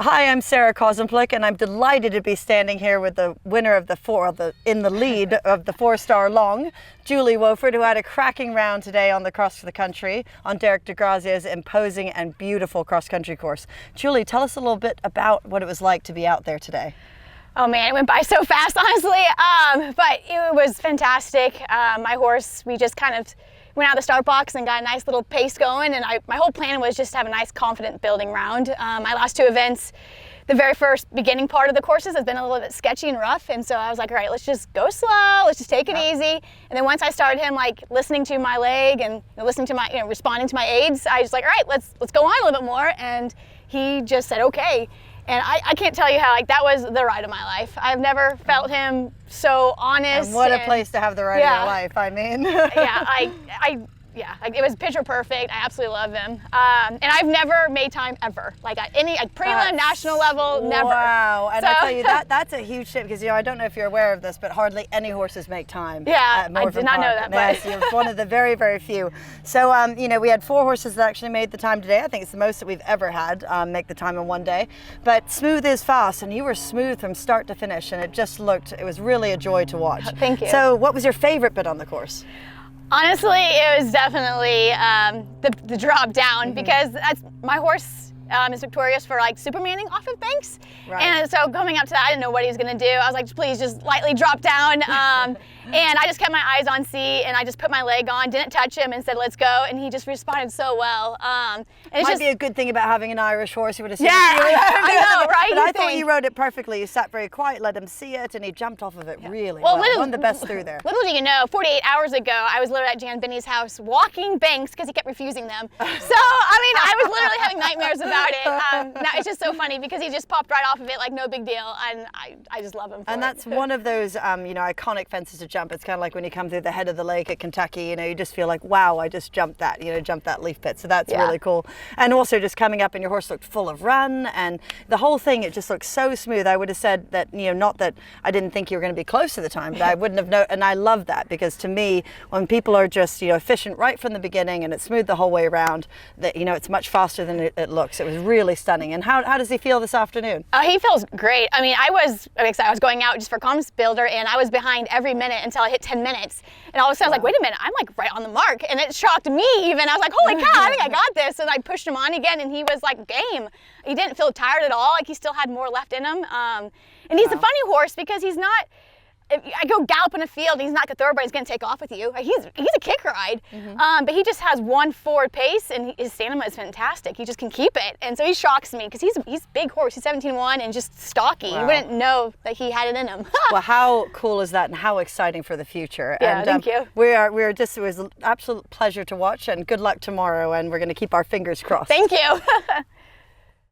Hi, I'm Sarah Kozemplik, and I'm delighted to be standing here with the winner of in the lead of the 4-star long, Julie Wolfert, who had a cracking round today on the cross the country on Derek DeGrazia's imposing and beautiful cross-country course. Julie, tell us a little bit about what it was like to be out there today. Oh man, it went by so fast, honestly, but it was fantastic. My horse, we just kind of went out of the start box and got a nice little pace going, and my whole plan was just to have a nice, confident building round. My last two events, the very first beginning part of the courses has been a little bit sketchy and rough, and so I was like, all right, let's just go slow, let's just take it easy. And then once I started him listening to my leg and listening to my, responding to my aids, I was like, all right, let's go on a little bit more, and he just said okay. And I can't tell you how, that was the ride of my life. I've never felt him so honest. And what a place to have the ride of your life, I mean. It was picture perfect. I absolutely love him. And I've never made time ever. Any prelim, national level, never. Wow, and I tell you, that's a huge tip, because I don't know if you're aware of this, but hardly any horses make time. Yeah, I did not know that. Yes, you're one of the very, very few. So, we had 4 horses that actually made the time today. I think it's the most that we've ever had make the time in one day. But smooth is fast, and you were smooth from start to finish, and it was really a joy to watch. Thank you. So, what was your favorite bit on the course? Honestly, it was definitely the drop down, because my horse is victorious for supermaning off of banks. Right. And so coming up to that, I didn't know what he was going to do. I was like, please just lightly drop down. And I just kept my eyes on C, and I just put my leg on, didn't touch him, and said, let's go. And he just responded so well. It might be a good thing about having an Irish horse. You would have seen I know, right? But I thought you rode it perfectly. You sat very quiet, let him see it, and he jumped off of it really well. One of the best through there. Little do you know, 48 hours ago, I was literally at Jan Binney's house walking banks because he kept refusing them. So, I was literally having nightmares about it. Now it's just so funny because he just popped right off of it like no big deal, and I just love him for it. And that's one of those, iconic fences to jump. It's kind of like when you come through the head of the lake at Kentucky, you just feel like, wow, I just jumped that, jumped that leaf pit. So that's really cool. And also just coming up, and your horse looked full of run, and the whole thing, it just looked so smooth. I would have said that, not that I didn't think you were going to be close to the time, but I wouldn't have known. And I love that, because to me, when people are just, efficient right from the beginning, and it's smooth the whole way around, that, it's much faster than it looks. It was really stunning. And how does he feel this afternoon? He feels great. I was going out just for comms builder, and I was behind every minute until I hit 10 minutes. And all of a sudden I was like, wait a minute, I'm right on the mark. And it shocked me even. I was like, holy cow, I think I got this. And I pushed him on again, and he was game. He didn't feel tired at all. He still had more left in him. And he's a funny horse, because he's not, I go gallop in a field, and he's not a thoroughbred, he's going to take off with you. He's a kick ride, but he just has one forward pace, and his stamina is fantastic. He just can keep it, and so he shocks me, because he's a big horse. He's 17-1 and just stocky. Wow. You wouldn't know that he had it in him. Well, how cool is that, and how exciting for the future. Yeah, and thank you. It was an absolute pleasure to watch, and good luck tomorrow, and we're going to keep our fingers crossed. Thank you.